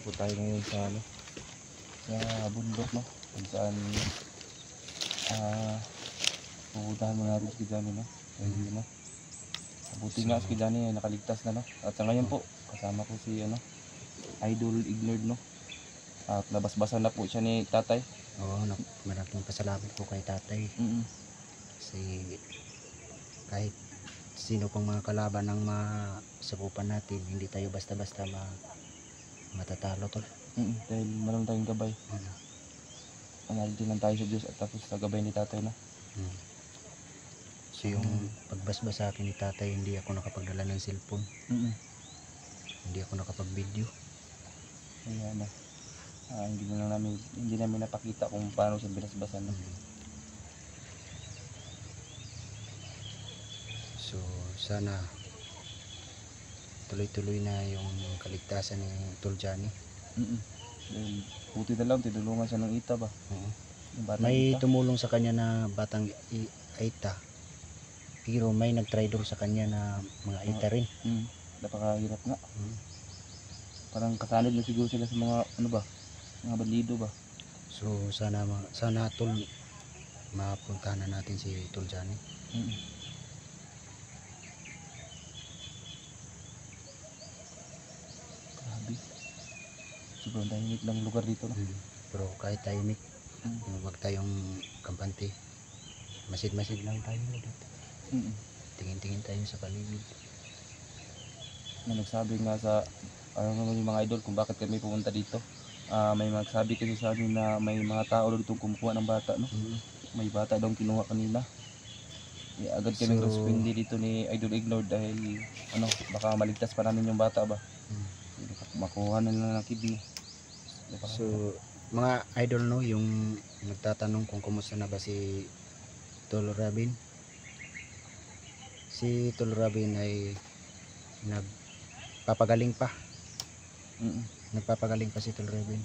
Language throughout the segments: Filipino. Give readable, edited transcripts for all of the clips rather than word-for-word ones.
Po tayo ngayon sa sa bundok, no, kung saan pupuntahan mo natin si Kijani, no. Ayun, no, buti nga si Kijani ay nakaligtas na, no, at sa ngayon po kasama ko si Idol Ignored, no, at nabasbasan na po siya ni tatay. Oo, malaking pasalamat po kay tatay. Kasi kahit sino pang mga kalaban ng masakupan natin, hindi tayo basta-basta matatalo, tol. Dahil meron tayong gabay. Analiti lang tayo sa Diyos at tapos sa gabay ni tatay, no. So yung pagbasbas sa akin ni tatay, hindi ako nakapagdala ng cellphone. Hindi ako nakapag-video. Kaya na hindi namin napakita kung paano siya binasbasan, no. So sana tuloy-tuloy na yung kaligtasan ni Tol Johnny. Dahil buti na lang tinulungan siya ng Ita ba. May Ita. tumulong sa kanya na batang Ita, pero may nag-traitor sa kanya na mga Ita rin. Napakahirap nga. Parang kasanid na siguro sila sa mga mga bandido ba. So sana Tol, mapuntahan na natin si Tol Johnny. Sobrang tahimik ng lugar dito, no? Pero kahit tahimik, huwag tayong kampante. Masid-masid lang tayo dito. Tingin-tingin tayo sa paligid. Nagsabi nga sa naman yung mga idol kung bakit kami pumunta dito. May magsabi kasi sa amin na may mga tao dito kumukuha ng bata, no? May bata daw kinuha kanina. Agad kami suspindi dito ni Idol Ignored dahil baka maligtas pa namin yung bata ba. Makuha na lang ng kidney. So mga idol, no, yung nagtatanong kung kumusta na ba si Tol Robin. Si Tol Robin ay nagpapagaling pa. Nagpapagaling pa si Tol Robin.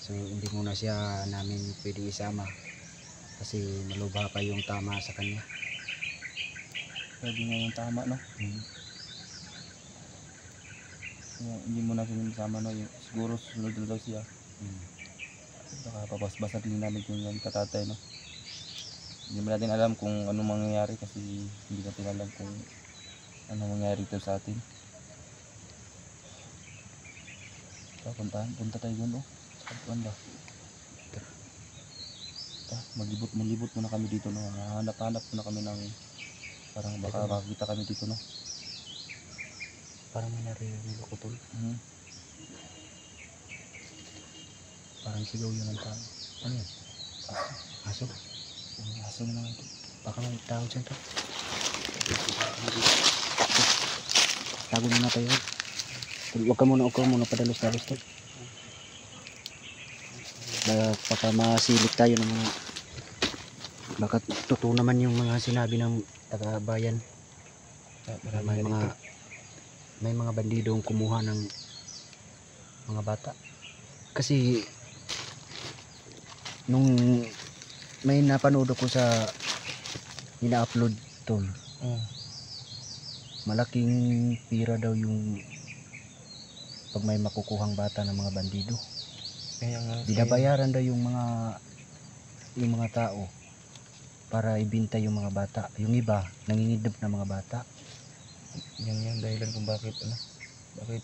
So hindi muna siya namin pwede isama kasi malubha pa yung tama sa kanya. Pwede nga yung tama, no? Hindi mo na sinasama, no? Siguro susunod daw siya. Baka papasbasan din namin kung yung katatay, no? Hindi mo natin alam kung anong mangyayari kasi hindi natin alam kung anong mangyayari ito sa atin. Punta tayo dun, sa kapuan ba? Maglibot muna kami dito, no? Hanap-hanap muna kami ng parang baka makakita kami dito, no? Parang may narinig ako, Tol. Parang sigaw yun ng tao. Ano yan? Aso? Aso na naman ito. Baka may tao dyan, Tol. Tago muna tayo. Huwag ka muna padalos-dalos, Tol. Baka masilip tayo ng mga... Baka totoo naman yung mga sinabi ng taga-bayan. May mga bandidong kumuha ng mga bata. Kasi nung may napanood ko sa ina-upload, Tol, malaking pira daw yung pag may makukuhang bata ng mga bandido. Binabayaran daw yung mga tao para ibinta yung mga bata. Yung iba nangingidnap ng mga bata. Yan dahilan kung bakit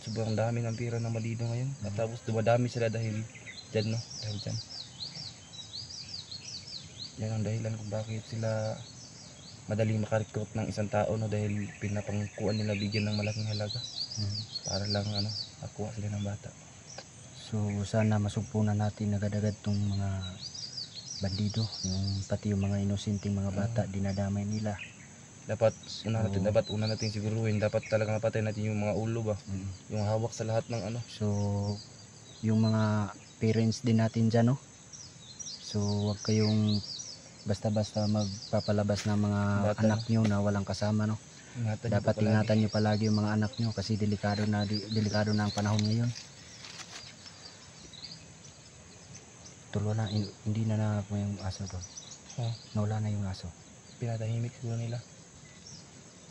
sobrang dami ng pira ng bandido ngayon. At tapos dumadami sila dahil dyan, no? Dahil dyan. Yan ang dahilan kung bakit sila madaling makarekrut ng isang tao, no? Dahil pinapangkuan nila bigyan ng malaking halaga para lang makuha sila ng bata. So sana masugpunan natin agad-agad tong mga bandido, pati yung mga inosenteng mga bata, dinadamay nila. Dapat una natin siguruhin, dapat talaga mapatay natin yung mga ulo ba, yung hawak sa lahat ng So yung mga parents din natin dyan, no? So wag kayong basta-basta magpapalabas ng mga Bata. anak nyo na walang kasama, no? Ingatan niyo Dapat po palagi. ingatan nyo palagi yung mga anak nyo kasi delikado na ang panahon ngayon. Tol, wala, hindi na po yung aso doon. Ha? Nawala na yung aso. Pinatahimik siguro nila.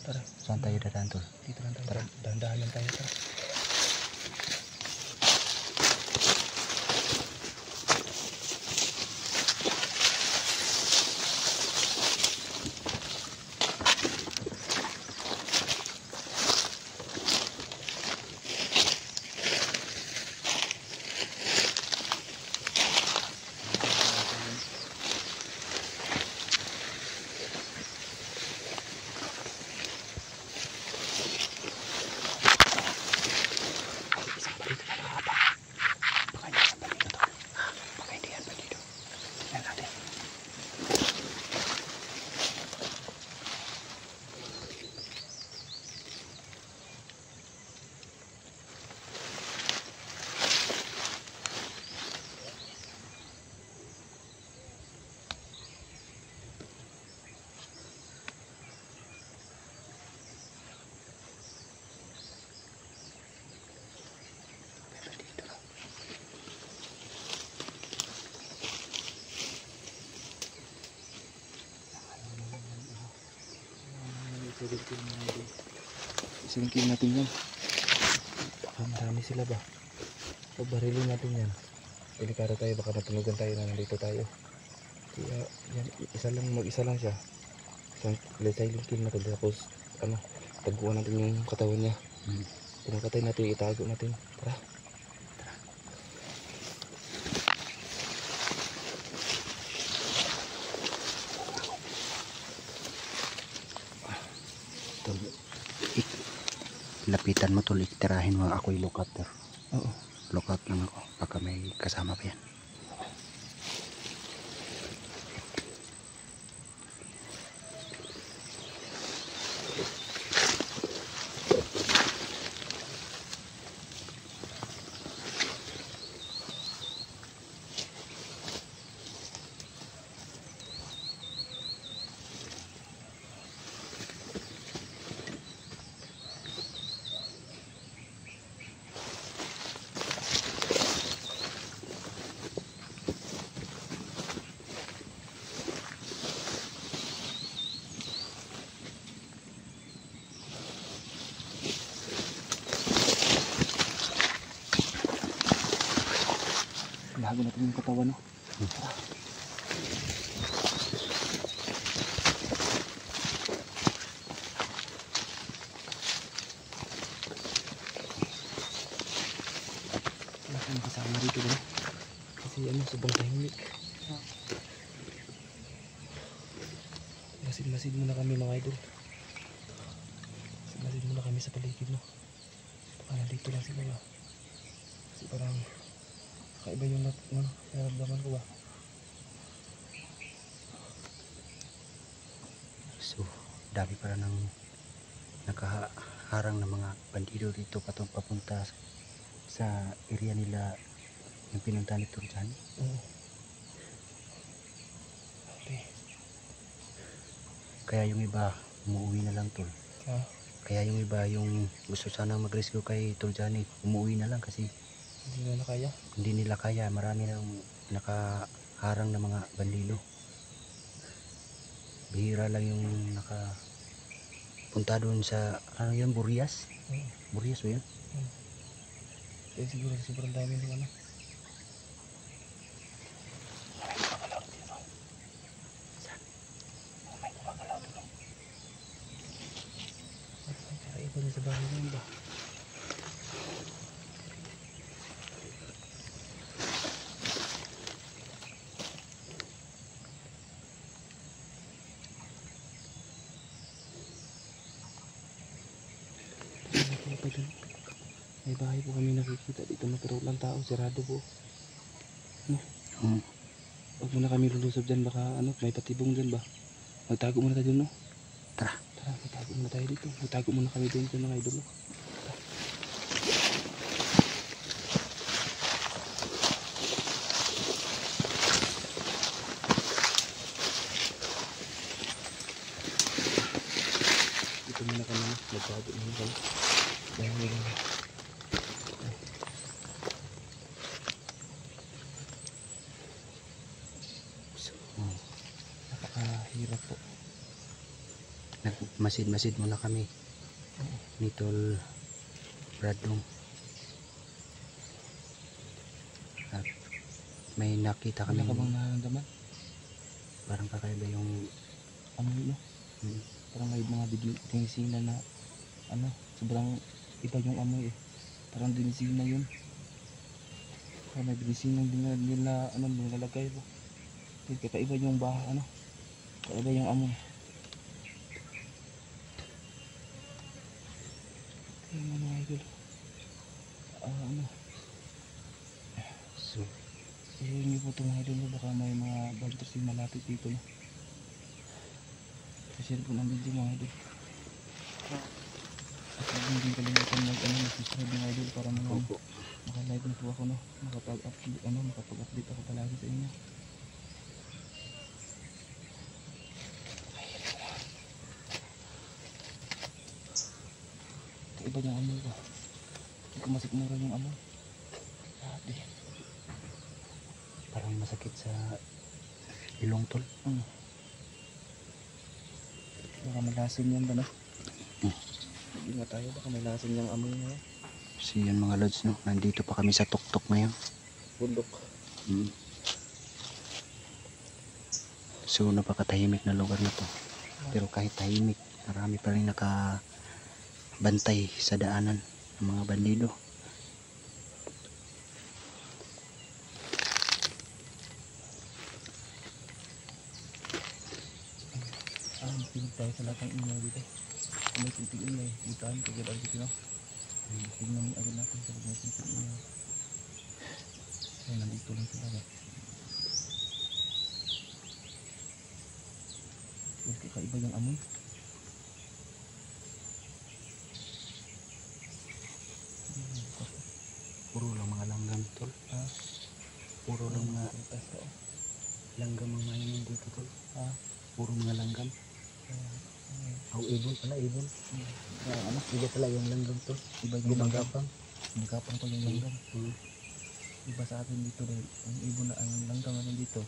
Tara, Saan tayo dadaan, tol? dito lang tayo. Tara. Dahan-dahan lang tayo. Tara. Isingkin natin yan. Baka marami sila ba? Pag barilin natin yan, delikado tayo, baka matunugan tayo na nandito tayo. Kaya yan, mag-isa lang siya. Silent kill natin, tapos taguan natin yung katawan niya. Pinakatay natin, itago natin. Tara. Tol, lapitan mo, tol, itirahin mo ako yung lookout, tol. Oo. Lookout lang ako, baka may kasama pa yan. Lago natin yung katawan, no? Wala kang kasama dito, no? Kasi sobrang tahimik. Masid-masid muna kami, mga idol. Masid muna kami sa paligid, no? Baka nandito lang sila, ba? Kasi parang kakaiba yung nararamdaman ko, ba? So, dami pala ng nakaharang ng mga bandido dito papunta sa area nila yung pinunta ni Turjan. Oo. Okay. Kaya yung iba umuwi na lang, tol. Ah, Kaya yung iba yung gusto sana mag-rescue kay Turjani, umuwi na lang kasi hindi na kaya. hindi nila kaya. Marami nang nakaharang na mga bandido. Bihira lang yung nakapunta doon sa ano yun, Burias. Burias ba yun? Kaya siguro sobrang dami ng kakaiba niya sa bahay niya, ba? May bahay po kami nakikita dito na pero walang tao, sirado po. Huwag muna kami lulusob dyan, baka may patibong dyan ba? Magtago muna tayo dun, no? Tara. Tara, magtago muna tayo dito. Magtago muna kami dun mga idol, no? dito muna kami. Nagbago muna kami. Dahil so, napakahirap po. Nagmasid-masid muna kami ni Tol Bradong. At may nakita kami. Wala ka bang nararamdaman? Parang kakaiba yung Ano yun? Parang may mga dinisina na ano, sobrang iba yung amoy eh. Parang dinisina yun. Parang may dinisina nila ano, nilalagay po. Kakaiba yung ano, kakaiba yung amoy. Ayun mga idol. Ano, so, ayun niyo po ito mga idol, baka may mga bantasin malapit dito na. Share po ng video mga idol. At huwag hindi kalimutan mag-subscribe mga idol para maka-live na po ako, no? Makapag-update ako palagi sa inyo. Iba yung amoy ko. Hindi ko masikmura yung amoy. Grabe. parang masakit sa ilong tol. Baka malasin yan ba, no? Ingat tayo, baka malasin yung amoy na yan. So yun mga lods, no? Nandito pa kami sa tuktok ngayon. Bundok. So napakatahimik na lugar na to. Pero kahit tahimik, marami pa rin nakabantay sa daanan ng mga bandido. Pinig tayo sa lahat ng ingay dito. Kung may kunting ingay, butaan, kagad dito, no? Tingnan agad natin sa may kunting ingay. Ay, nandito lang sila, no? Huwag kakaiba yung amoy. Puro lang mga langgam tol. Puro lang mga langgam ang mahinig dito tol. Puro mga langgam. Ibon pala, ibon. Iba pala yung langgam tol. Iba yung Gumagapang. Gumagapang pa yung langgam. Iba sa atin dito dahil ang ibon na ang langgam na dito.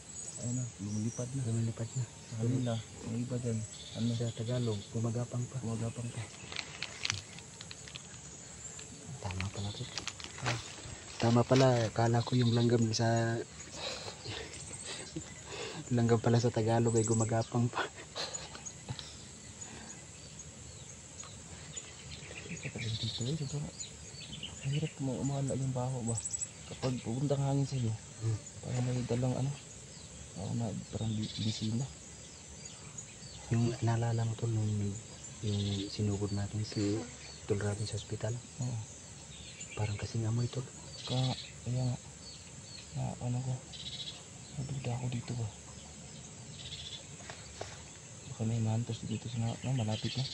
Ayun na, lumilipad na. Lumilipad na. Sa kanila, yung iba dyan. Ano? Sa Tagalog, gumagapang pa. Gumagapang pa. Tama pala to. Tama pala, kala ko yung langgam sa langgam pala sa Tagalog ay gumagapang pa. Dito eh, sobrang mahirap umala yung baho ba kapag pupunta ng hangin sa'yo. Parang may dalang ano, parang bisina. Yung naalala mo tol nung yung sinugod natin si Tol Robin sa ospital. Parang kasing amoy tol. Kaya nga na ano ko, naduda ako dito ba, baka may mantos dito sa malapit na.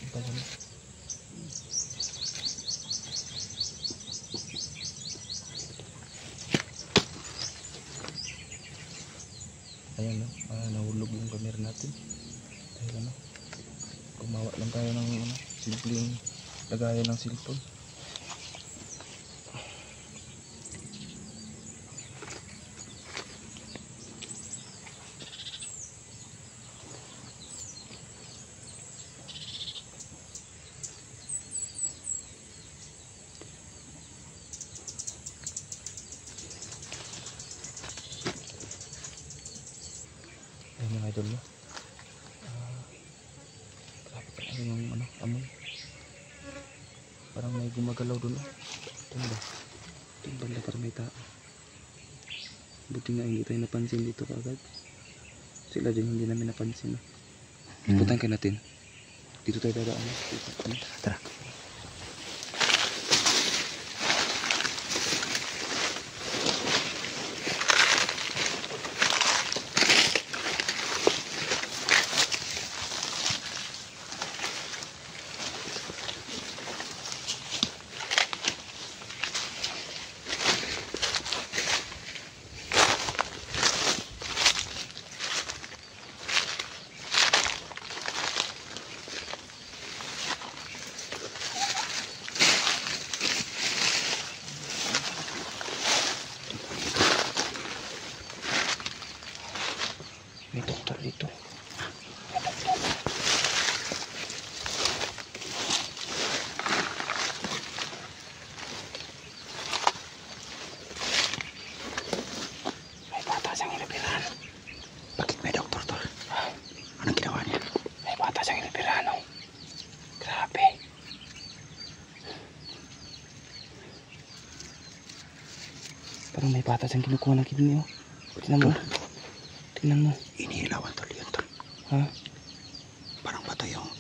Iba lang. Ayan, no? Nahulog yung camera natin dahil ano, gumawa lang tayo ng ano, simpleng lagayan ng cellphone. Ayan mga idol, no? Grabe talaga yung ano, amoy. Parang may gumagalaw doon, no? Tumba. Tumba lang, parang may tao. Buti nga hindi tayo napansin dito kagad. Sila din hindi namin napansin, no? Ikutan ka natin. Dito tayo dadaan, no? Tara. Parang may bata siyang kinukuha ng kidney, oh. Tingnan mo. Tingnan mo. Iniilawan tol yun tol. Ha? Parang bato yung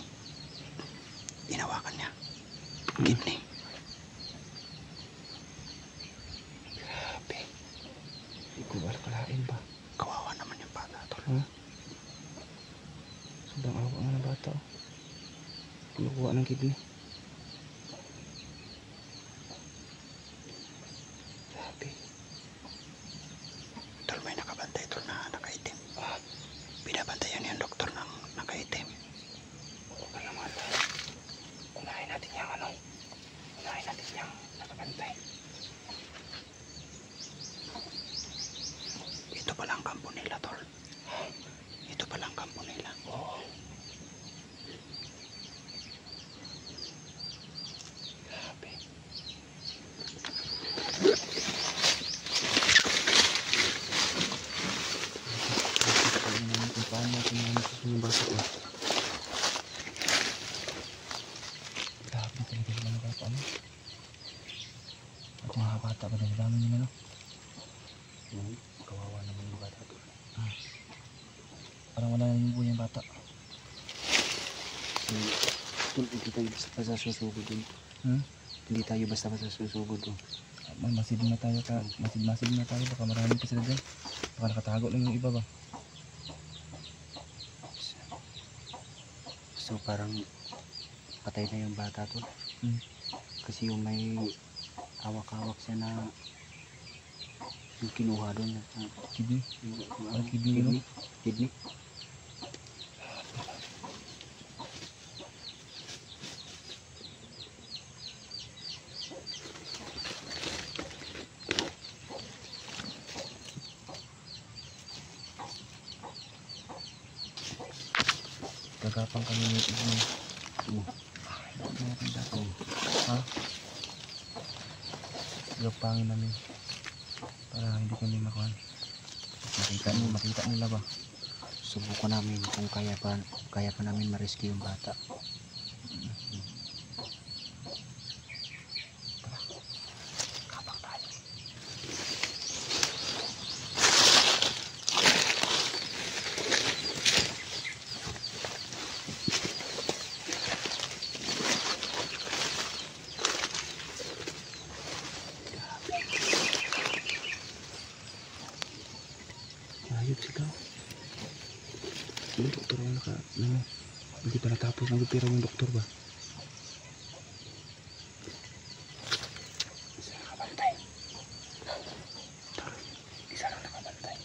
inawakan niya. Kidney. Grabe. Hindi ko kalain ba? Kawawa naman yung bata tol. Ha? Sobrang awa nga ng bata, oh. Kinukuha ng kidney. Grabe. Tol, may nakabantay tol na nakaitim. Binabantayan yung doktor ng nakaitim. Huwag naman. Unahin natin yung ano. Unahin natin yung nakabantay. Ito pala ang kampo nila tol. Ito pala ang kampo nila. Oo. Grabe. Kung paano natin yung bata, oh. Grabe talaga yung mga bata, ano? At mga bata pa na dami nila, no? Kawawa naman yung bata tol. Parang wala na yung buhay yung bata. Tol, hindi tayo basta susugod dun. Hindi tayo basta susugod dun. Masid na tayo ka. Masid na tayo. Baka marami pa sila dyan. Baka nakatago lang yung iba ba? So parang patay na yung bata tol. Kasi yung may hawak-hawak siya na yung kinuha doon. Kidney. Kidney. no? Kidney. Gagapang kami ng kidney. Ha? Gagapangin namin. Para hindi kami makuhan. Makita nila ba? Subukan namin kung kaya pa namin ma-rescue yung bata. Kapag tayo. Ayun sila. Yung doktor ang hindi pa natapos nagpira yung doktor ba? Isa nakabantay. Isa lang nakabantay.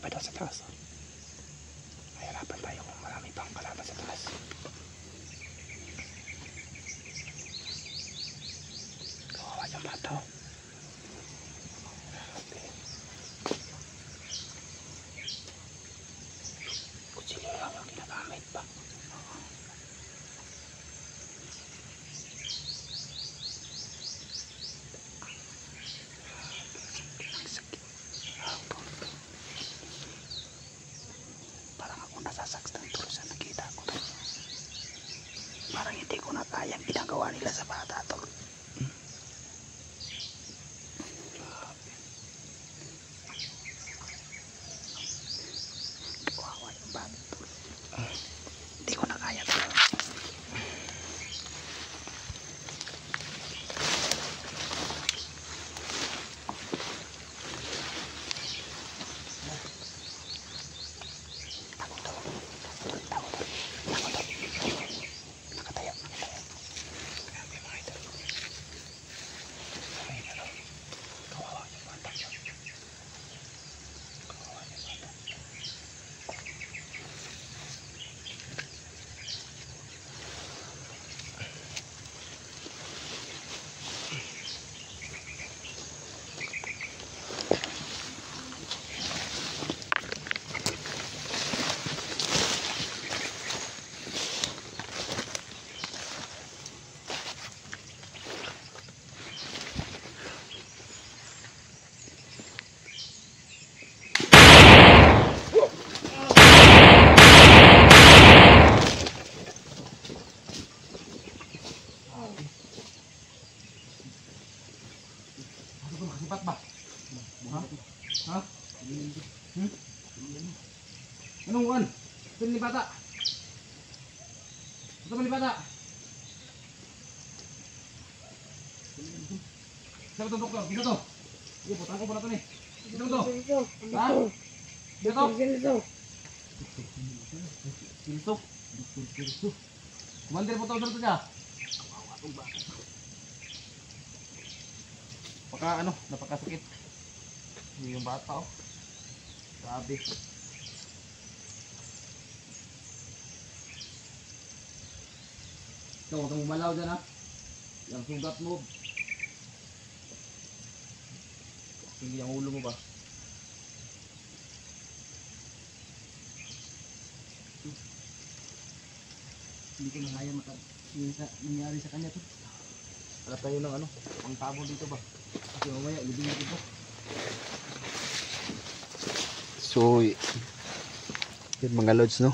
pa daw sa taas. Mahirapan tayo kung marami pang kalaban sa taas. Kawawa yung bata oh. Kutsilyo lang yung ginagamit pa. Nasasaktan tuloy sa nakita ko. Parang hindi ko na kaya ang ginagawa nila sa bata tol. Kawawa yung bata tol. Hindi ko na kaya tol. Sipat ba? Ha? Ha? Anong wan? Ito ni bata. Ito ni bata. Siapa tuh dokter? Bisa tuh? Iya, potong ko pala to ni. Ito to. Ha? Ito. Silso. Kumandir po to siya. Napakasakit. Yung bata oh. Grabe. Ito, huwag kang umalaw dyan ha. Yung sugat mo. Hindi ang ulo mo ba? Hindi ko na kaya nangyari sa kanya to. Wala tayo ng pangtabon dito ba? Kasi mamaya, libing natin to. So, yun mga lods, no?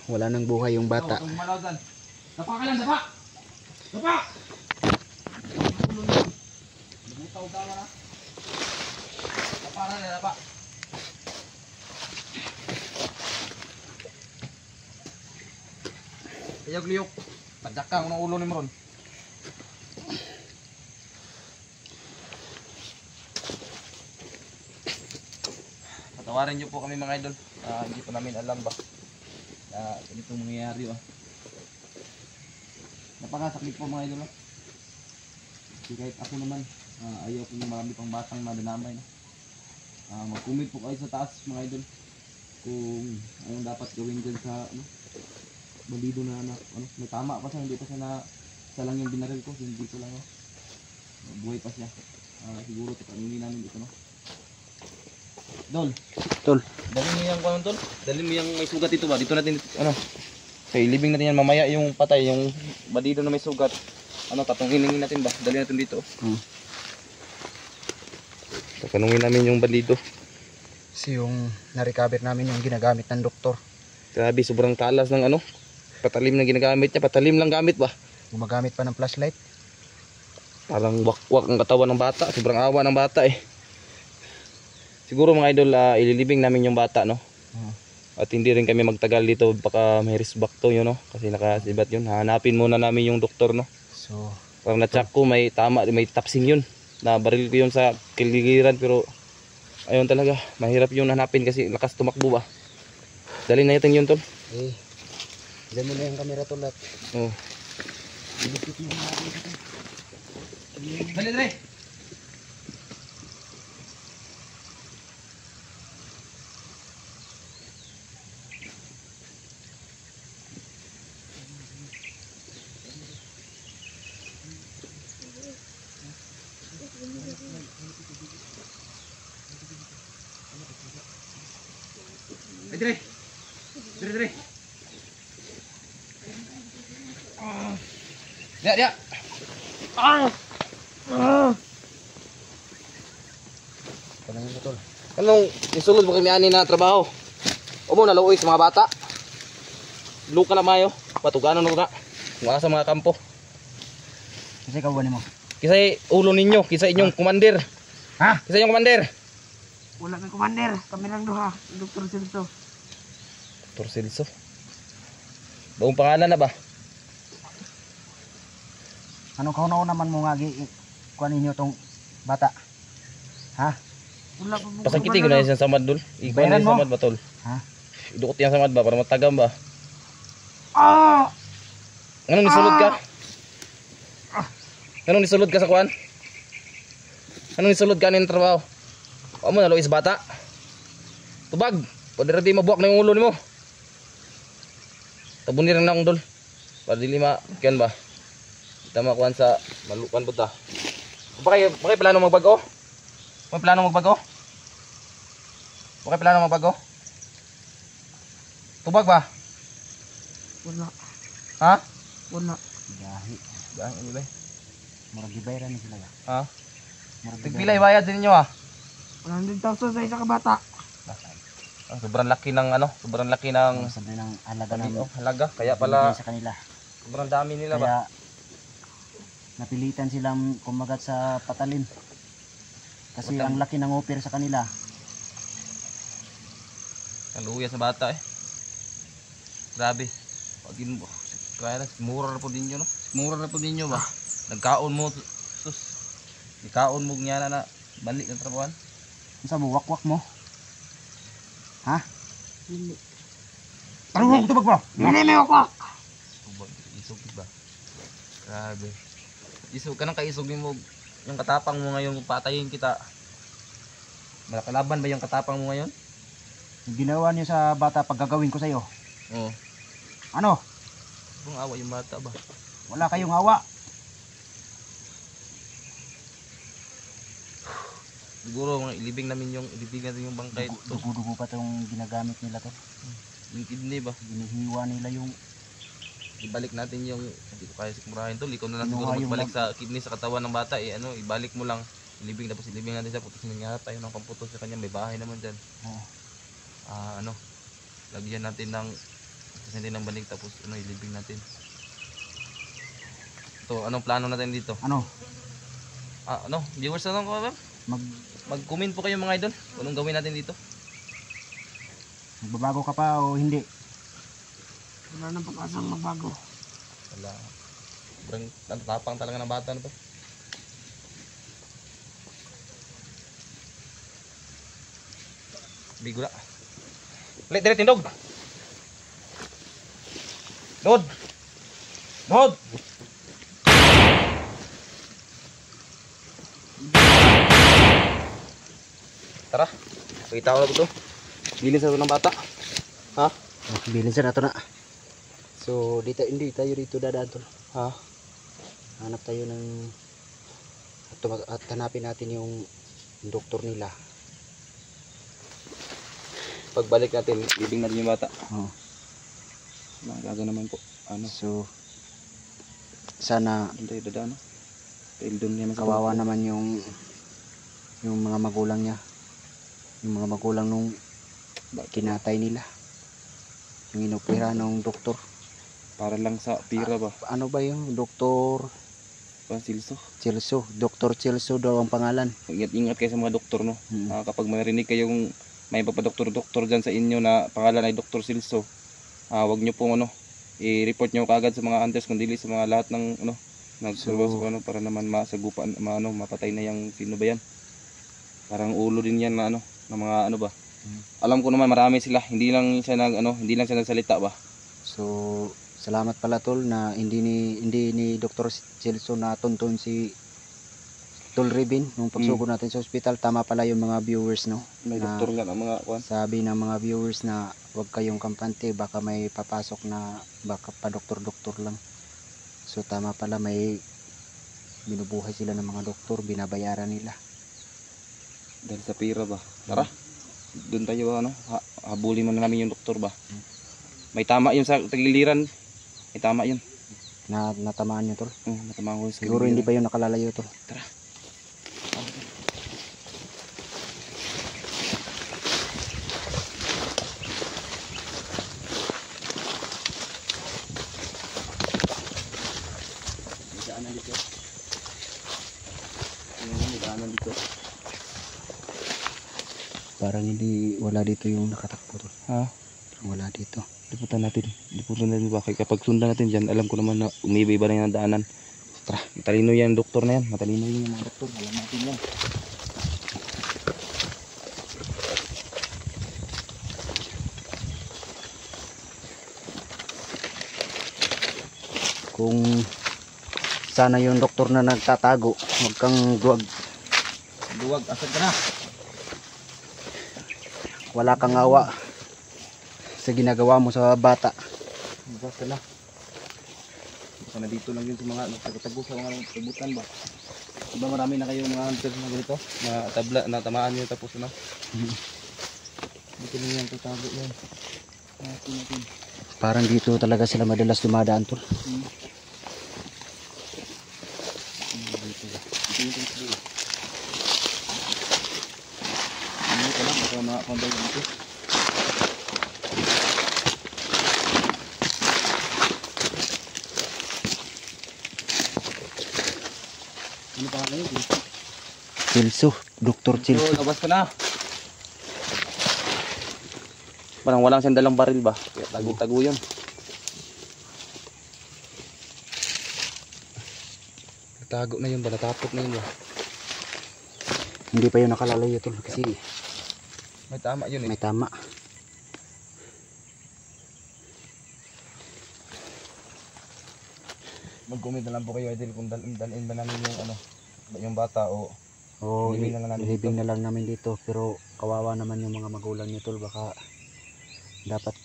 Wala nang buhay yung bata. Huwag kang umalaw dyan. Dapa ka lang, dapa! Dapa! Lumutaw ka na. Dapa na, dapa. Ayog liyok. Padyak ka ng ulo ni Moron. Patawarin niyo po kami mga idol. Hindi po namin alam ba ganito mangyayari oh. Napakasakit po mga idol oh. Kasi kahit ako naman ayaw ko yung marami pang batang madamay no? Mag-comment po kayo sa taas mga idol kung anong dapat gawin dyan sa bandido na may tama pa siya, hindi pa siya lang yung binaril ko, hindi ko lang buhay pa siya. Siguro tatanungin namin dito no. Dol. Dali mo yung Dol. Dali mo yung may sugat dito ba? Dito natin Okay, libing natin yan mamaya yung patay, yung bandido na may sugat. Tatunginin natin ba? Dali natin dito. Tatanungin namin yung bandido. Kasi yung na-recover namin yung ginagamit ng doktor. Grabe, sobrang talas ng patalim na ginagamit niya. Patalim lang gamit ba? Gumagamit pa ng flashlight. Parang wakwak ang katawan ng bata. Sobrang awa ng bata eh. Siguro mga idol, ililibing namin yung bata no. At hindi rin kami magtagal dito, baka may risbak to yun no. Kasi nakasibat yun. Hanapin muna namin yung doktor no. So, parang na-check ko may tapsing yun. Nabaril ko yun sa kiligiran pero ayun talaga, mahirap yun hanapin kasi lakas tumakbo ba. Dali na natin yun tol. Diyan mo na yung camera tol at ilipit mo na natin ito. Dali. Dire. Dia. Kanang ito tol. Anong isulod mo kami ani na trabaho? Umo na luoy sa mga bata. Luka na mayo. Patuganon mo na. Mga sa mga kampo. Kasi kawan mo. Kisay ulo ninyo, kisay inyong komander. Ha? Kisay inyong komander. Wala kang commander, kami lang duha, Dr. Silso. Dr. Celso. Baong pangalan na ba? Anong kaunaw naman mo nga kuan ninyo tong bata? Ha? Wala pa mo. Pasakiti ko na yung samad dul. Ikaw na Bayaran yung mo? samad ba tol? Ha? Idukot yung samad ba para matagam ba? Ah! Anong nisulod ka? Anong nisulod ka sa kuan? Anong nisulod ka ng trabaho? O mo na luoy sa bata. Tubag. Pwede rin di mabuak na yung ulo ni mo. Tabon rin na akong dul. Para di lima. Kiyan ba? Kita makuhan sa malukan po ta. Bakit plano magbago? Bakit plano magbago? Bakit plano magbago? Tubag ba? Wala, Ha? wala. Gahi. Ano ba? Murag gibayran ni sila. Ha? Murag Tigpilay bayad din ninyo ah. 100,000 sa isa ka bata. Sobrang laki ng sobrang laki ng sabi ng halaga ng halaga. Kaya pala sa kanila. sobrang dami nila ba? Kaya napilitan silang kumagat sa patalim. Kasi Utang. ang laki ng offer sa kanila. Kaluya sa bata eh. Grabe. Pagin mo. Kaya na, mura na po ninyo no? Mura na po ninyo ba? Nagkaon mo, sus. Nagkaon mo niya na balik ng trabahan. Ano sa mo, wakwak mo? Ha? Dili. Tarong mo, tubag mo! Dili may ako. Subag, isog ba? Grabe. Isog ka nang kaisog mo. Yung katapang mo ngayon, kung patayin kita. Malakalaban ba yung katapang mo ngayon? Yung ginawa niyo sa bata pag gagawin ko sa'yo. Oo. Ano? Kung awa yung bata ba? Wala kayong hawa. Siguro mga ilibing namin yung bangkay. Dugo-dugo pa itong ginagamit nila to. Yung kidney ba? Ginihiwa nila yung Ibalik natin yung hindi ko kaya sigurahin to. Ikaw na lang Kinuha siguro yung magbalik sa kidney sa katawan ng bata. Ibalik mo lang. Ilibing tapos ilibing natin siya. Putos nangyari tayo ng pamputos sa kanya. May bahay naman dyan. oh, Lagyan natin ng ng banig tapos ilibing natin. Ito, anong plano natin dito? ano, Viewers na lang ko ba? Mag-comment po kayo mga idol. Kung anong gawin natin dito? magbabago ka pa o hindi. Wala nang pag-asang magbago. Wala. Sobrang tapang talaga ng bata na to. Bigula. Ulit, dire tindog. Nod. Nod. Tara. Pakita ko na ito. Bilin sa ito ng bata. Ha? Bilin sa nato na. So, hindi tayo dito dadaan tol. Ha? Hanap tayo ng at hanapin natin yung doktor nila. Pagbalik natin, libing natin yung bata. Oh. Nagaga naman po. So, sana Doon tayo dadaan. Doon niya kawawa naman yung mga magulang niya. Yung mga magulang nung kinatay nila. Yung inopera ng doktor. Para lang sa pira ba? Ano ba yung doktor Pansilso. Celso? Doktor Celso daw ang pangalan. Ingat-ingat kayo sa mga doktor, no? Hmm. Kapag marinig kayong may papadoktor-doktor dyan sa inyo na pangalan ay Dr. Silso, wag nyo pong i-report nyo kaagad sa mga hunters kundi sa mga lahat ng nagsurvival para naman masagupan, mapatay na yung sino ba yan? Parang ulo din yan na ng mga ba? Alam ko naman marami sila, hindi lang siya nagsalita ba? So, salamat pala tol na hindi ni Dr. Celso na tuntun si Tol Ribin nung pagsugod natin sa ospital. Tama pala yung mga viewers, no? May Na doktor nga ang mga kwan. sabi ng mga viewers na huwag kayong kampante, baka may papasok na baka pa doktor-doktor lang. So tama pala, may binubuhay sila ng mga doktor, binabayaran nila. Dahil sa pira ba? Tara. Doon tayo habulin mo na namin yung doktor ba? May tama yun sa tagiliran. May tama yun. Natamaan niyo tol. Natamaan ko sa Siguro hindi pa yun nakalalayo tol. Tara. Daanan dito. May daanan dito. Parang hindi wala dito yung nakatakbo tol. Ha? Wala dito. Liputan natin ba? Kaya kapag sundan natin dyan, alam ko naman na umiiba-iba na yung daanan. Tara, matalino yan doktor na yan. Matalino yung mga doktor. Alam natin yan. Kung sana yung doktor na nagtatago, huwag kang duwag. Duwag, asad ka na. Wala kang awa sa ginagawa mo sa bata. Basta na. Baka na dito lang yun sa mga nagtatago sa mga tagutan ba? Diba marami na kayong mga hunters na ganito? Na tabla, na tamaan nyo tapos na? Dito lang yan, tatago yan. Natin. Parang dito talaga sila madalas dumadaan tol. Dito ba? Dito yung dito. Ano ka lang, baka makakambay dito. Ano pa nga yun? Chilso, Dr. Chilso. So, labas ka na. Parang walang sandalang baril ba? Kaya tago-tago yun. Natago na yun ba? Natapot na yun ba? Hindi pa yun nakalalayo tol kasi May tama yun eh. may tama. Mag-comment na lang po kayo idol kung dalhin ba namin yung ano, yung bata o Oo, Ilibing na lang namin ilibing na lang namin dito pero kawawa naman yung mga magulang niyo tol, baka dapat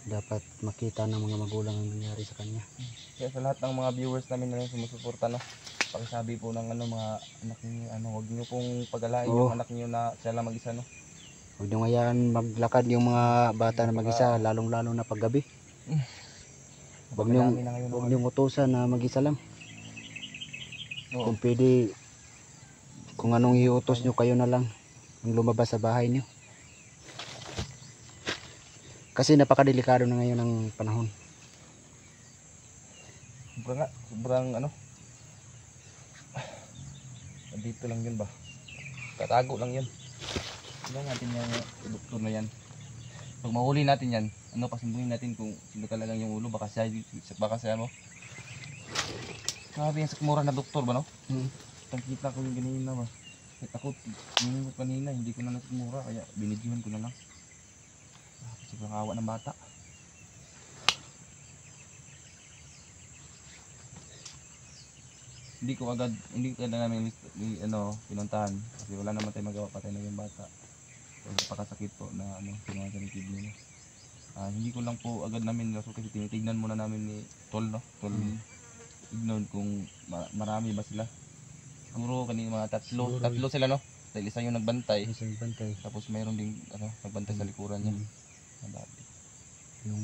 dapat makita ng mga magulang ang nangyari sa kanya. kaya sa lahat ng mga viewers namin na sumusuporta no, pakisabi po ng ano mga anak niyo, ano, huwag niyo pong pagalain Oo. yung anak niyo na siya lang mag-isa no. Huwag nyo hayaan maglakad yung mga bata na mag-isa, lalong-lalo na paggabi. Huwag nyo, Napakalami na ngayon ng huwag nyo utusan na mag-isa lang. Oo. Kung pwede, kung anong iutos nyo, kayo na lang ang lumabas sa bahay nyo. Kasi napakadelikado na ngayon ang panahon. Sobrang ano, dito lang yun ba, tatago lang yun. Tignan natin yung doktor na yan. Pag mahuli natin yan, ano, pasunduin natin kung sino talagang yung ulo, baka siya mo. Sabi yan sa mura na doktor ba no? Nakita ko yung ganina ba. Ako, yung kanina, hindi ko na nasimura, kaya binidyohan ko na lang. Sobrang awa ng bata. Hindi ko na namin ano, pinuntahan kasi wala naman tayong magawa, patay na yung bata. So, napakasakit po na ano, kinuha sa kidney niya. Hindi ko lang po agad namin naso kasi tinitignan muna namin ni Tol no, Tol Ignon kung marami ba sila. Siguro kanina mga tatlo sila no. Dahil isa yung nagbantay. Isang bantay. Tapos mayroon ding ano, nagbantay sa likuran niya. Nadali. Yung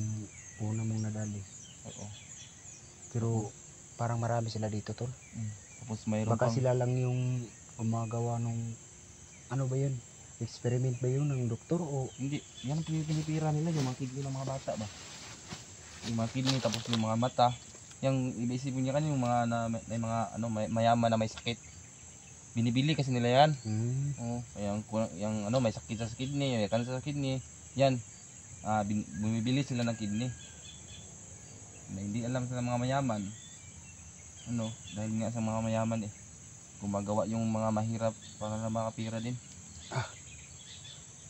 una mong nadali. Oo. Pero parang marami sila dito tol. Tapos mayroon Baka pang sila lang yung gumagawa nung ano ba yun? Experiment ba yun ng doktor o hindi, yan ang pinipira nila, yung mga kidney ng mga bata ba. Yung mga kidney tapos yung mga mata. Yung iba-isipin niya kanina yung mga may mga ano mayaman na may sakit. Binibili kasi nila yan. Oo, yung ano may sakit sa kidney, may kanser sa kidney. Yan. Bumibili sila ng kidney. Na hindi alam sa mga mayaman. Ano, dahil nga sa mga mayaman gumagawa yung mga mahirap para na mga pira din.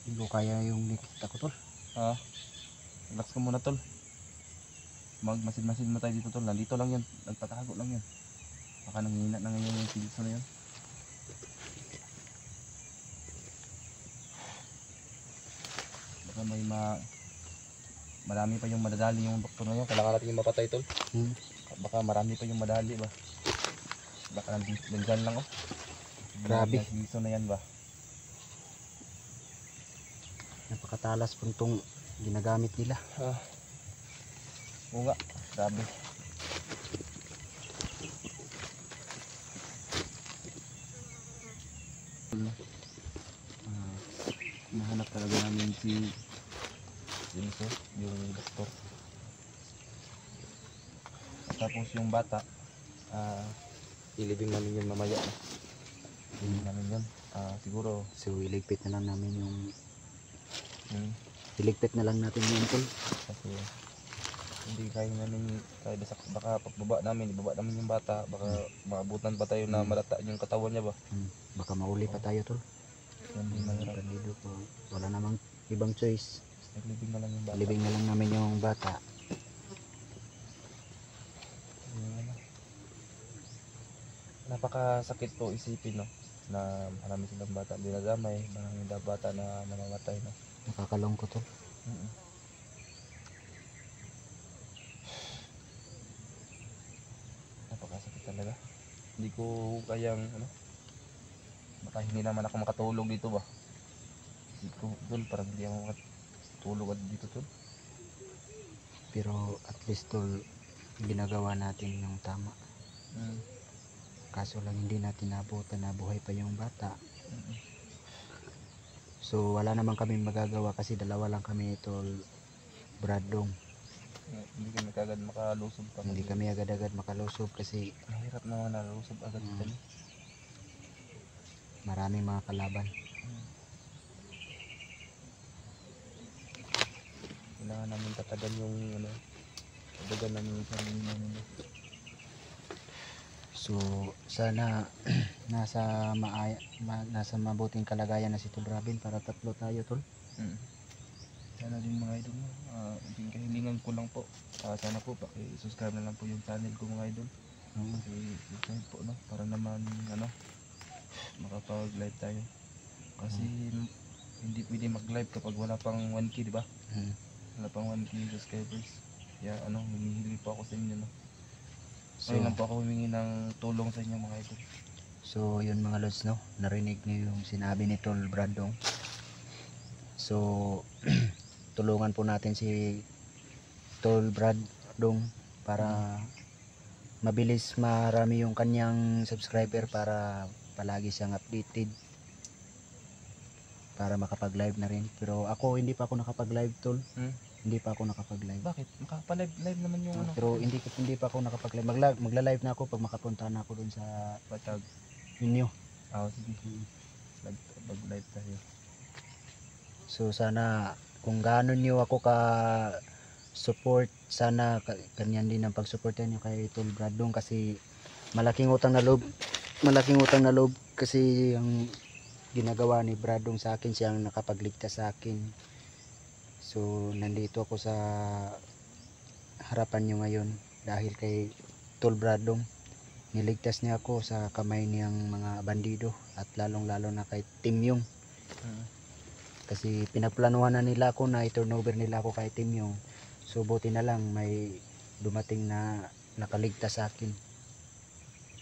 hindi ko kaya yung nakita ko tol? Relax ka muna tol. Magmasid-masid mo tayo dito tol. Nandito lang yun. Nagtatago lang yun. Baka nanghina na ngayon yung pilso na yun. Baka marami pa yung madadali yung doktor na yun. Kailangan natin yung mapatay tol. Baka marami pa yung madali ba. Baka nandyan lang Grabe. Pilso na yan ba. Napakatalas po itong ginagamit nila. Oo nga, grabe. Nahanap talaga namin si Enzo, yung doktor. At tapos yung bata, ilibing namin yun mamaya. Ilibing namin yun. Siguro, So iligpit na lang namin yung hmm, iligpit na lang natin yung tol. kasi hindi kaya namin, baka pagbaba namin, ibaba namin yung bata, baka maabutan pa tayo na malata yung katawan niya ba. Baka mauli pa tayo tol. Yan din mahirap. Bandido po. Wala namang ibang choice. Naglibing na lang yung bata. Ilibing na lang namin yung bata. Yung ano, napakasakit po isipin, no, na marami silang bata dinadamay, maraming bata na namamatay, no. Nakakalungkot tol. Napakasakit talaga. Hindi ko kayang ano, baka hindi naman ako makatulog dito ba. Hindi ko doon, parang hindi ako makatulog dito tol. Pero at least tol, ginagawa natin yung tama. Kaso lang hindi natin nabutan na buhay pa yung bata. So wala naman kami magagawa kasi dalawa lang kami tol, Bradong. Hindi kami kagad makalusob pa. Hindi kami agad-agad makalusob kasi Mahirap naman nalusob agad sa kanya. maraming mga kalaban. Kailangan namin tatagan yung ano, tatagan namin yung sarili namin. So sana nasa mabuting kalagayan na si Tol Robin para tatlo tayo tol. Sana din mga idol, yung kahilingan ko lang po, sana po paki-subscribe na lang po yung channel ko mga idol. Subscribe po, no, para naman ano, makapag-live tayo. Kasi hindi pwede mag-live kapag wala pang 1k, di ba? Wala pang 1k subscribers. Kaya ano, humihingi po ako sa inyo, no. So lang po ako humingi ng tulong sa inyo mga idol. So yun mga lods, no, narinig niyo yung sinabi ni Tol Bradong. So tulungan po natin si Tol Bradong para mabilis marami yung kanyang subscriber para palagi siyang updated para makapag-live na rin. Pero ako hindi pa ako nakapag-live tol. Hindi pa ako nakapag-live. Bakit? Makapalive naman yung ano. Pero hindi pa ako nakapag-live. Magla-live na ako pag makapunta na ako dun sa Patag. inyo. Sige. Mag-live tayo. So sana kung gaano niyo ako ka support, sana ganyan din ang pag-suportan niyo kay Tol Bradong kasi malaking utang na loob kasi ang ginagawa ni Bradong sa akin, siya ang nakapagligtas sa akin. So nandito ako sa harapan niyo ngayon dahil kay Tol Bradong. Niligtas niya ako sa kamay niyang mga bandido at lalong-lalo na kay Tim Yung. Kasi pinagplanuhan na nila ako na i-turnover nila ako kay Tim Yung. So buti na lang may dumating na nakaligtas sa akin.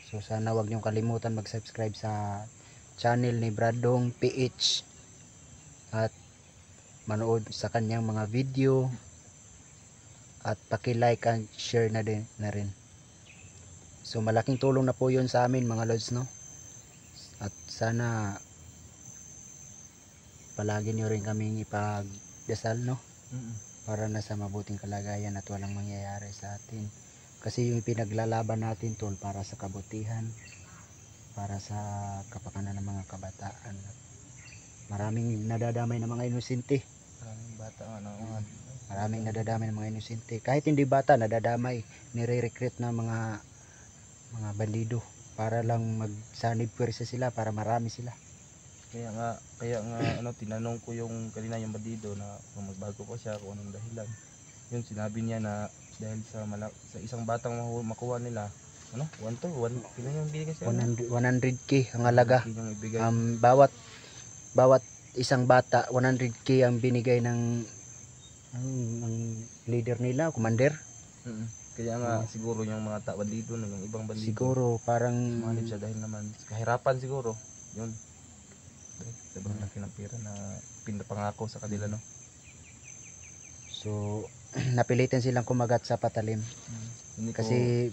So sana wag niyong kalimutan mag-subscribe sa channel ni Bradong PH at manood sa kanyang mga video at paki-like and share na rin. So malaking tulong na po 'yun sa amin mga lods, no. At sana palagi niyo rin kaming ipagdasal, no. Para nasa mabuting kalagayan at walang mangyayari sa atin. Kasi yung pinaglalaban natin tol para sa kabutihan, para sa kapakanan ng mga kabataan. Maraming nadadamay ng mga inosente. Maraming bata Maraming nadadamay ng mga inosente. Kahit hindi bata, nadadamay, nire-recruit na mga bandido para lang magsanib pwersa sila, para marami sila. Kaya nga ano, tinanong ko yung kanina yung bandido na kung magbago pa siya, kung anong dahilan. Yun, sinabi niya na dahil sa isang batang makuha nila, ano, 1 kilo yung bigay siya. 100k ang halaga. Yung ibigay. Bawat isang bata, 100k ang binigay ng leader nila, commander. Kaya nga siguro yung mga bandido na yung ibang bandido. Siguro parang sumanib siya dahil naman kahirapan siguro. Yun. dahil sobrang laki ng pera na pinapangako sa kanila, no? So napilitan silang kumagat sa patalim Hindi ko, kasi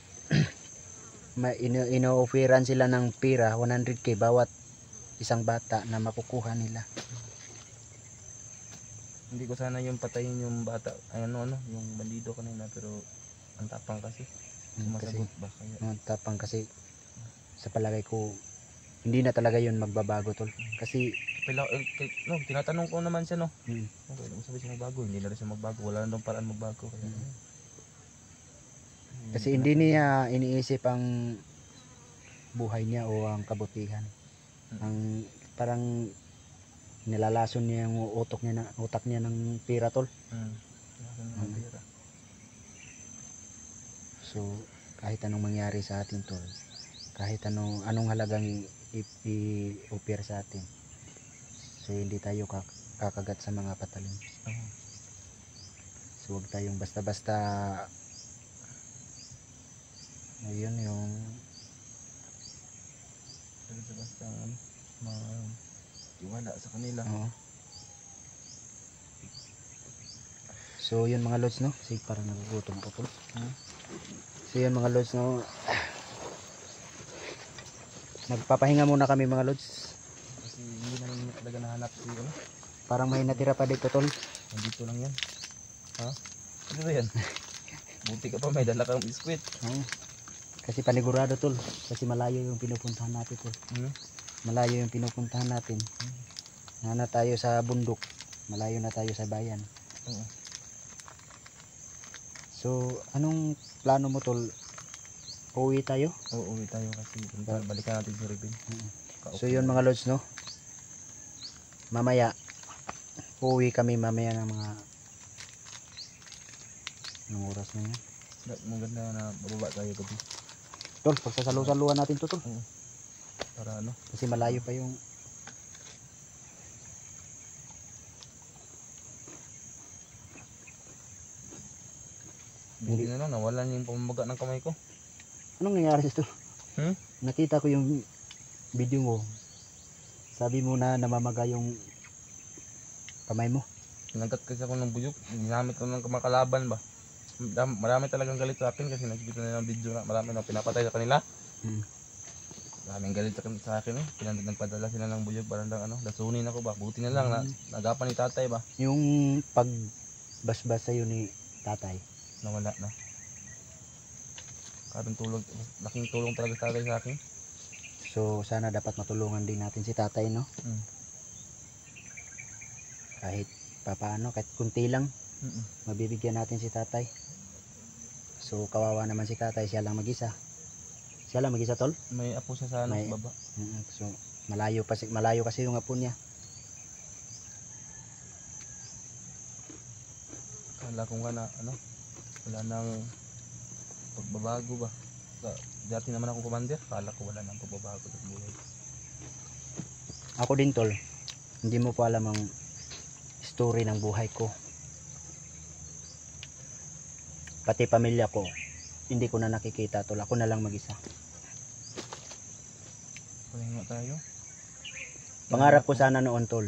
ino-offeran sila ng pera 100k bawat isang bata na makukuha nila. hindi ko sana yung patayin yung bata, ay ano, yung bandido kanina, pero ang tapang kasi, Kasi sumasagot ba kaya? tapang kasi sa palagay ko hindi na talaga yun magbabago tol. Kasi No, tinatanong ko naman siya, no? mm, Okay, ano sabi siya magbago? Hindi na rin siya magbago. Wala na daw paraan magbago. Kaya, kasi hindi niya iniisip ang buhay niya o ang kabutihan. Ang parang nilalason niya yung utak niya ng pera tol. Pera. So kahit anong mangyari sa atin tol, kahit anong halagang i-offer sa atin, so hindi tayo kakagat sa mga patalim. So huwag tayong basta-basta ayun yung Basta tiwala sa kanila. oo. So yun mga lods no, sige parang nagugutom ko tol. So yun mga lods no, nagpapahinga muna kami mga lods. Kasi hindi namin talaga nahanap si ano. Parang may natira pa dito tol. Nandito lang yan. Ha? Ano ba yan? Buti ka pa, may dala kang biskwit. Oo. Kasi panigurado tol, kasi malayo yung pinupuntahan natin tol. Malayo yung pinupuntahan natin. Na tayo sa bundok, malayo na tayo sa bayan. Oo. So anong plano mo tol? Uuwi tayo? Oo, uwi tayo kasi balikan natin si Ruben. So yun mga lods no, mamaya uuwi kami mamaya ng mga anong oras na yun Maganda na bababa tayo gabi. tol, pagsasalu-saluhan natin to tol, Para ano? kasi malayo pa yung Buti na lang, nawalan yung pamamaga ng kamay ko. anong nangyari sa tol? Hmm? Nakita ko yung video mo, sabi mo na namamaga yung kamay mo. Nagkat kasi ako ng buyok, ginamit ko ng makalaban ba. Marami talagang galit sa akin kasi nakikita nila ng video na marami na pinapatay sa kanila. Maraming galit sa akin eh. Nagpadala sila ng buyog parang lang ano, lasunin ako ba. Buti na lang na nagapan ni tatay ba. Yung pagbasbas sa'yo ni tatay, Nawala na. Karong tulong, laking tulong talaga sa tatay sa akin. so sana dapat matulungan din natin si tatay no, kahit papaano, kahit kunti lang mabibigyan natin si tatay. So kawawa naman si tatay, siya lang mag-isa tol. May apo siya sa ano, May- baba. So malayo kasi yung apo niya. Kala ko nga na ano, wala nang pagbabago ba. Dati naman akong commander, kala ko wala nang pagbabago sa buhay. Ako din tol, hindi mo pa alam ang story ng buhay ko. Pati pamilya ko, hindi ko na nakikita tol. Ako na lang mag-isa. Pahinga tayo. Pangarap ko sana noon tol,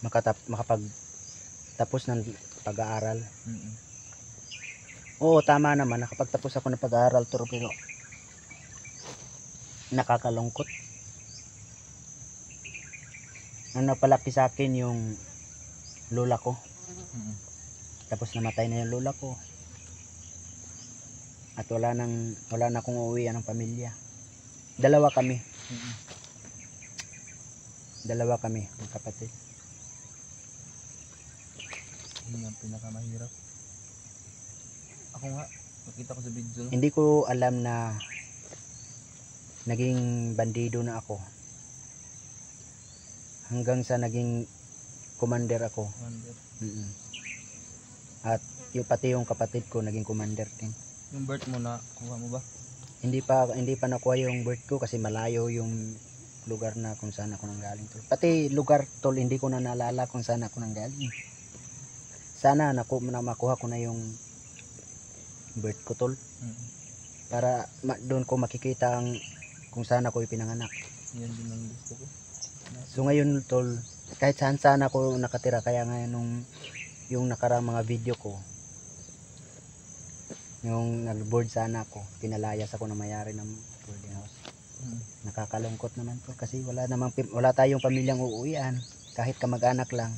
makapagtapos ng pag-aaral. Oo, tama naman, nakapagtapos ako ng pag-aaral tol, pero nakakalungkot. Ang napalaki sa akin yung lola ko. Tapos namatay na yung lola ko. At wala na akong uuwian ng pamilya. Dalawa kami, ng kapatid. Yun ang pinakamahirap. Ako nga, nakita ko sa video. No? Hindi ko alam na naging bandido na ako. Hanggang sa naging commander ako. Commander. At pati yung kapatid ko naging commander din. Yung birth mo na, kuha mo ba? Hindi pa nakuha yung birth ko kasi malayo yung lugar na kung saan ako nanggaling tol. Pati lugar tol, hindi ko na naalala kung saan ako nanggaling. Sana makuha ko na yung birth ko tol. Para doon ko makikita kung saan ako ipinanganak. Yan din ang gusto ko. So ngayon tol, kahit saan saan ako nakatira, kaya nga nung yung nakarang mga video ko, yung nag-board sana ako, pinalayas ako na mayari ng boarding house. Nakakalungkot naman to kasi wala tayong pamilyang uuwian, kahit kamag-anak lang.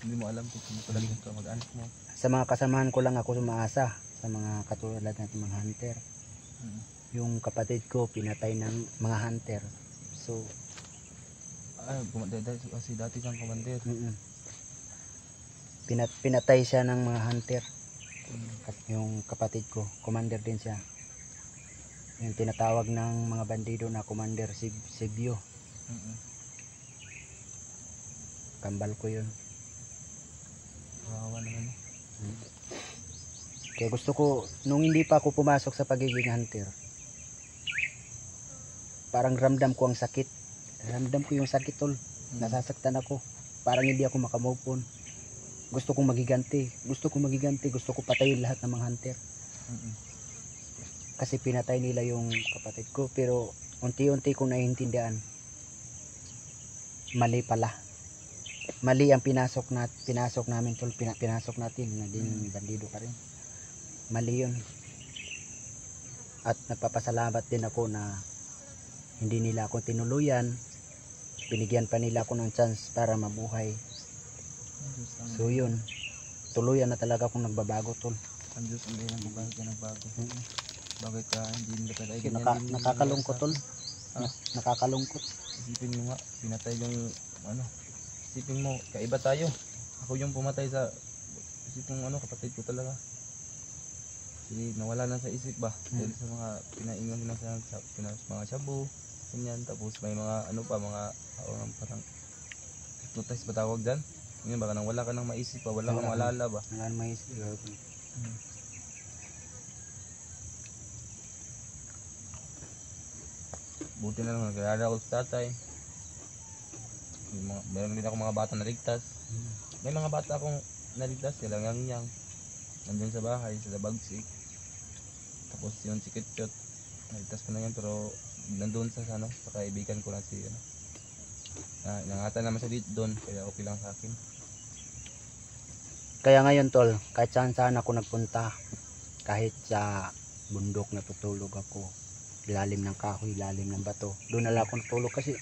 Hindi mo alam kung sino talaga yung kamag-anak mo. Sa mga kasamahan ko lang ako sumaasa, sa mga katulad natin mga hunter. Yung kapatid ko pinatay ng mga hunter. So Kasi dati siyang commander. pinatay siya ng mga hunter. At yung kapatid ko, commander din siya. Yung tinatawag ng mga bandido na Commander Sigvio. Kambal ko yun. Kawawa naman. Kaya gusto ko, nung hindi pa ako pumasok sa pagiging hunter, parang ramdam ko ang sakit. Ramdam ko yung sakit tol. Nasasaktan ako. Parang hindi ako makamove on. Gusto kong magiganti. Gusto ko patayin lahat ng mga hunter. Kasi pinatay nila yung kapatid ko. Pero unti-unti kong naiintindihan. Mali pala. Mali ang pinasok namin tol. Pinasok natin. Naging bandido ka rin. Mali yun. At nagpapasalamat din ako na hindi nila ako tinuluyan. Binigyan pa nila ako ng chance para mabuhay. So yun, tuluyan na talaga akong nagbabago tol. Ang Diyos ang dahilan kung bakit ka nagbago. Bakit ka hindi nila patay. Nakakalungkot tol. Nakakalungkot. Isipin mo nga, pinatay yung isipin mo, kaiba tayo. Ako yung pumatay sa isipin mo kapatid ko talaga. Kasi nawala na sa isip ba dahil sa mga pinaingon nila sa mga shabu, ganyan. Tapos may mga mga parang hypnotize ba tawag dyan? Ngayon baka nang wala ka nang maisip pa, wala kang maalala ba? Wala nang maisip. Buti na lang nagkayala ako sa tatay. Meron din ako mga bata na ligtas. May mga bata akong naligtas, sila yang nandun sa bahay, sa Bagsik. Tapos yun si Kitchot, naligtas ko na yun, pero nandun sa kaibigan ko lang si nangatan naman siya dito doon, kaya okay lang sa akin. Kaya ngayon tol, kahit saan saan ako nagpunta, kahit sa bundok natutulog ako, ilalim ng kahoy, ilalim ng bato, doon na lang ako natulog kasi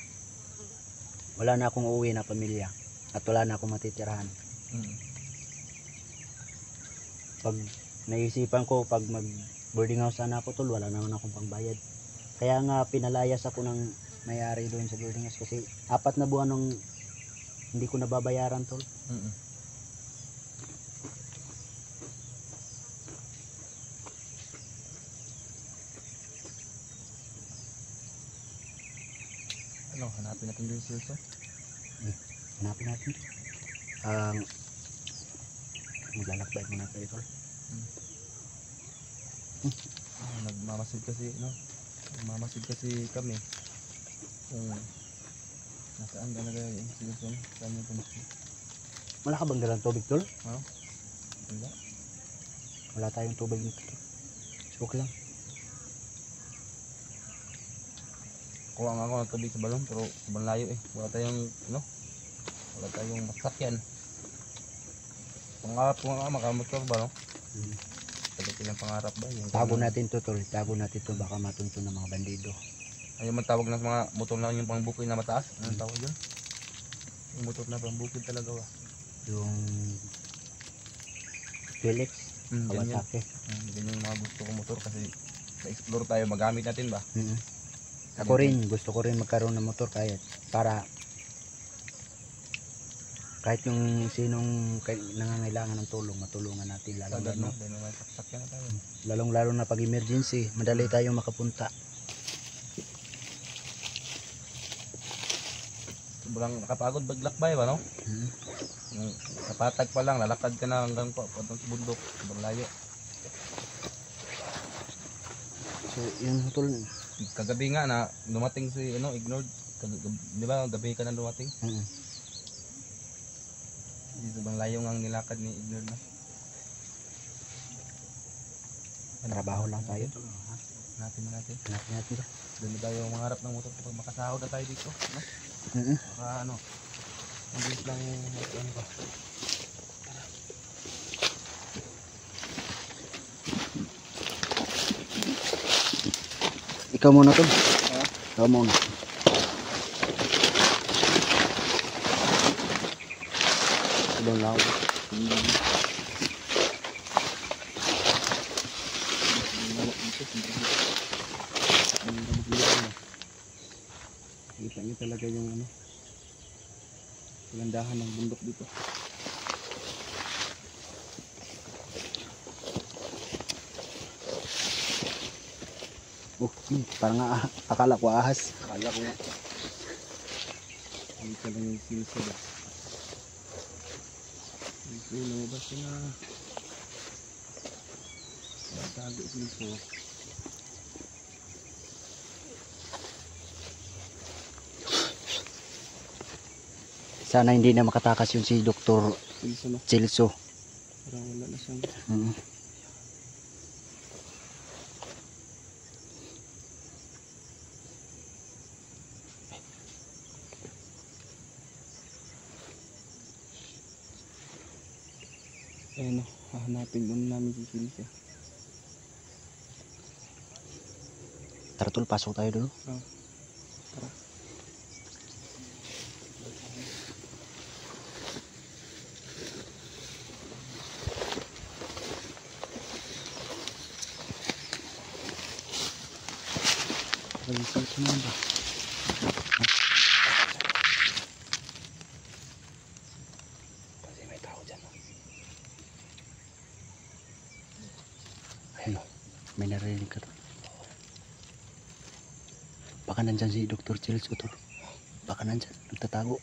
wala na akong uuwi na pamilya at wala na akong matitirahan. Pag naisipan ko, pag mag boarding house sana ako tol, wala naman akong pangbayad. Kaya nga pinalayas ako ng mayari doon sa boarding house kasi 4 na buwan nung hindi ko nababayaran tol. Hanapin natin yung silso. Hanapin natin. Maglalakbay muna tayo tol. Nagmamasid kasi kami kung nasaan talaga yung silso, saan yung pumusok. Wala ka bang dalang tubig tol? Wala. Wala tayong tubig nito tol. Suk lang. Kuha nga ako ng tubig sa balon pero sobrang layo wala tayong masakyan. Pangarap ko nga makamotor ba no? Talaga yung pangarap ba? Tago natin to tol, baka matuntun ng mga bandido. Ayaw man tawag ng mga motor na yung pangbukid na mataas. Anong tawag yun? Yung motor na pangbukid talaga ba? Yung Felix, ganyan. Kawasaki. Ganyan yung mga gusto ko motor kasi ma-explore tayo, magamit natin ba? Ako rin, gusto ko rin magkaroon ng motor kahit yung sinong nangangailangan ng tulong, matulungan natin lalong lalo na pag emergency, madali tayong makapunta. Sobrang nakapagod maglakbay ba no? Yung kapatag pa lang, lalakad ka na hanggang patong sa bundok, sobrang layo. So yun tol. Kagabi nga na dumating si ignored. Di ba gabi ka na dumating? Dito bang layo ang nilakad ni ignored na. Trabaho lang tayo. Hanapin natin. Hanapin natin to. Doon na tayo mangarap ng motor kapag makasahod na tayo dito. No? Para ano, mabilis lang yung ano ba. Ikaw muna to. Ikaw muna. Ibang lao. Kita niyo talaga yung ano, kagandahan ng bundok dito. Parang akala ko ahas. Akala ko nga. Hindi ka lang yung sinisila. Ito yung lumabas na. Tago dito. Sana hindi na makatakas yung si Dr. Pilso na. Celso. Parang wala na siyang. Ayan o, hahanapin muna namin si Pilso. Tara tol, pasok tayo doon. Tara. Research mo ba? Kasi may tao dyan. Ayun o, may narinig ka to. Baka nandyan si Dr. Celso tol. Baka nandyan, nagtatago.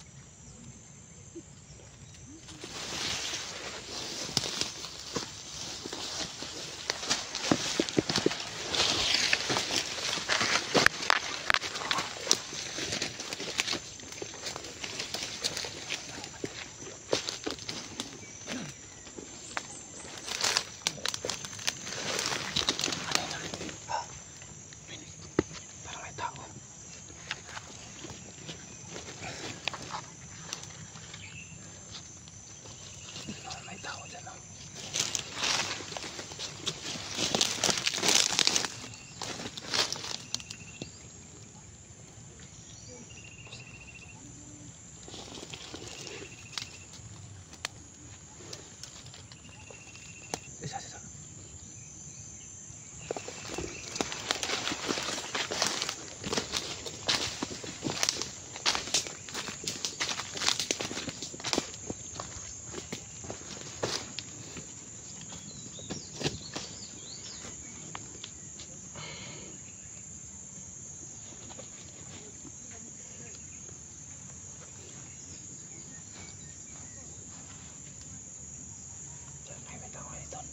Parang may tao. May tao dyan o. Isa. May tao kayo doon.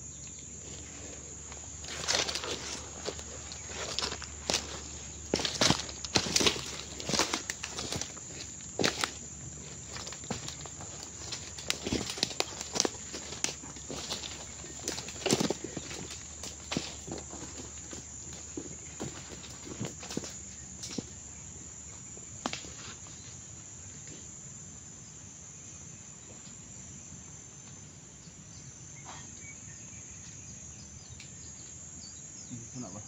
Wala ba?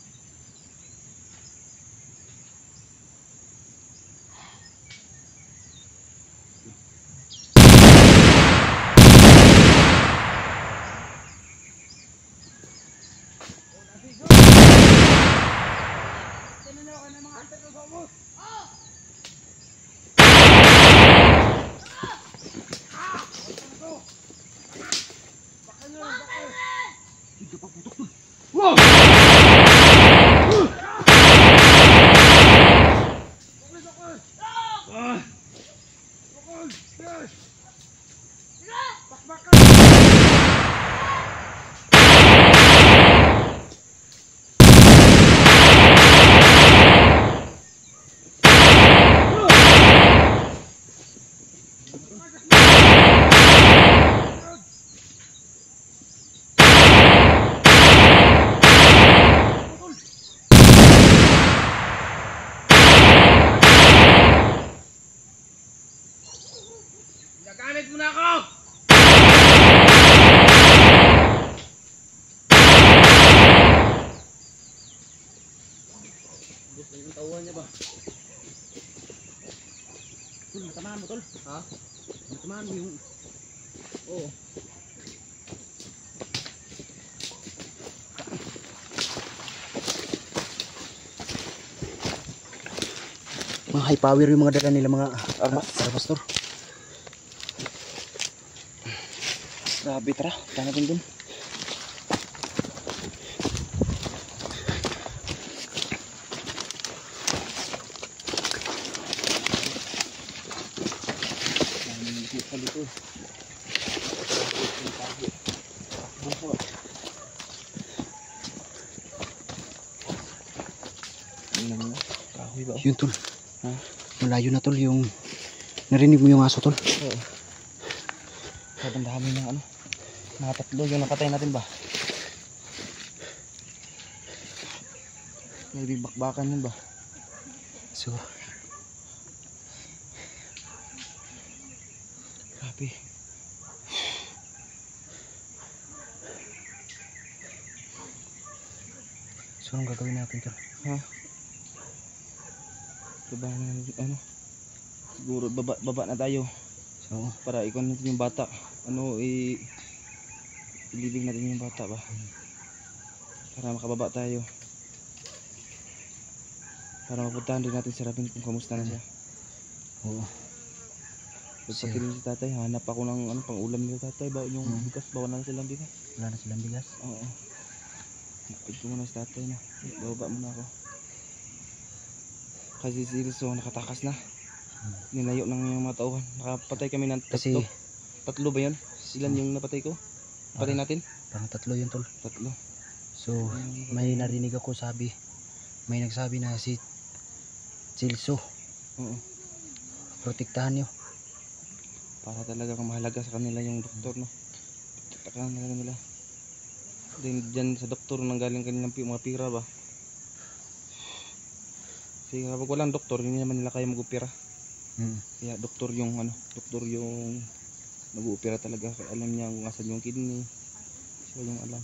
Yung tauhan niya ba? Tol, tamahan mo tol. Ha? Tamahan mo yung... Oo. Mga high power yung mga dala nila mga armas. Tol. Grabe, tara. Punta natin dun. Yun tol. Malayo na tol yung... Narinig mo yung aso tol? Oo. Sobrang dami ng ano. Mga tatlo yung nakatay natin ba? May bibakbakan yun ba? So... Grabe. So anong gagawin natin tol? Ha? Baba na ano? Siguro baba na tayo So... para ikon natin yung bata. Ano ilibing natin yung bata ba? Para makababa tayo. Para mapuntahan din natin si Rabin kung kamusta na siya. Oo. Pagpakirin si tatay, hanap ako ng ano, pang ulam nila tatay. Ba, yung bigas, bawal na silang bigas. Wala na silang bigas. Oo. Ito muna si tatay na. Bababa muna ako. Kasi si Rizzo nakatakas na. Nilayo ng yung mga tauhan. Nakapatay kami ng Kasi... tatlo. Tatlo ba yun? Silan yung napatay ko? Patay natin? Parang tatlo yun tol. Tatlo. So may narinig ako sabi. May nagsabi na si Chilso. Oo. Protektahan nyo. Para talagang mahalaga sa kanila yung doktor, no? Tatakan talaga nila. Then dyan sa doktor nanggaling kanilang mga pira ba? Kasi kapag walang doktor, hindi naman nila kaya mag-upira. Kaya doktor yung ano, doktor yung mag-uupira talaga. Kaya alam niya kung asan yung kidney. Siya yung alam.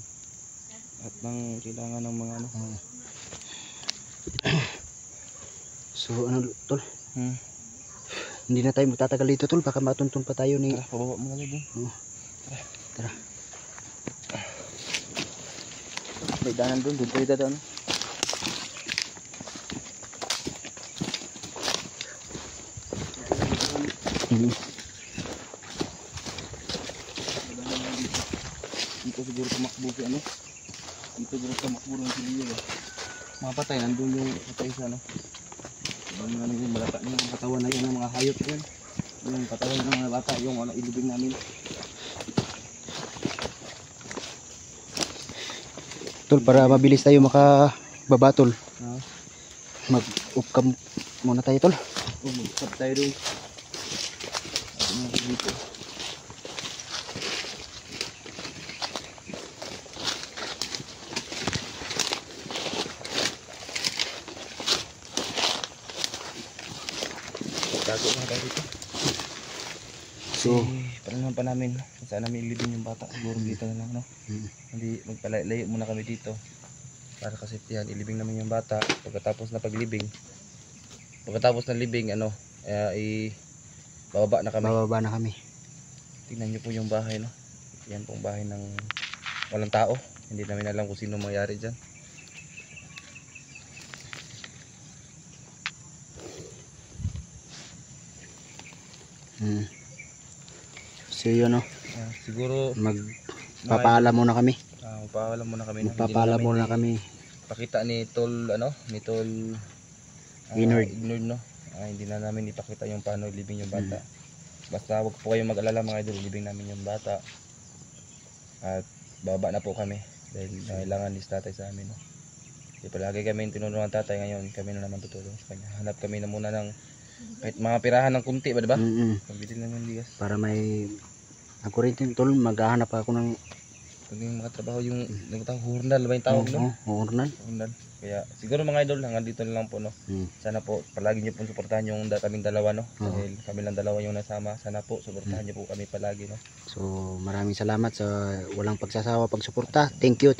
At nang kailangan ng mga ano. So ano tol? Hmm. Hindi na tayo magtatagal dito tol. Baka matuntun pa tayo ni... Tara, pababa mo na doon. Tara. May daanan doon, doon tayo dadaan. Dito siguro tumakbo si ano. Dito siguro tumakbo ng siliyo ba. Mga patay, nandun yung patay sa ano. Diba mga naging malata niya yung katawan na yan ng mga hayop yan. Yung katawan ng mga bata, yung ano, ilibing namin. Tol, para mabilis tayo makababa tol. Mag-up muna tayo tol. Mag-stop tayo doon. Dito. Tago na tayo dito. So, parang pa namin saan namin ilibing yung bata. Siguro dito na lang, no? Hindi, magpalayo muna kami dito. Para kasi yan, ilibing namin yung bata. Pagkatapos ng libing, ano, bababa na kami. bababa na kami. Tingnan nyo po yung bahay, no? Yan pong bahay ng walang tao. Hindi namin alam kung sino mayari dyan. So yun no. Siguro magpapaalam muna kami. Magpapaalam muna kami. Magpapaalam muna kami. Pakita ni Tol Inward, no? Hindi na namin ipakita yung paano ilibing yung bata. Basta wag po kayong mag-alala mga idol, ilibing namin yung bata. At baba na po kami dahil nangailangan ni tatay sa amin, no? Di palagi kami tinulungan ng tatay, ngayon kami na naman tutulong sa kanya. Hanap kami na muna ng kahit mga pirahan ng kunti ba, diba? Pagbitin lang yung bigas. Para may ako rin tol, maghahanap ako ng yung mga trabaho, yung hurnal ba yung tawag, no? Hurnal. Kaya siguro mga idol, hanggang dito na lang po, no? Sana po palagi nyo po suportahan yung kaming dalawa, no? Dahil kami lang dalawa yung nasama. Sana po suportahan nyo po kami palagi, no? So maraming salamat sa walang pagsasawa pagsuporta. Thank you.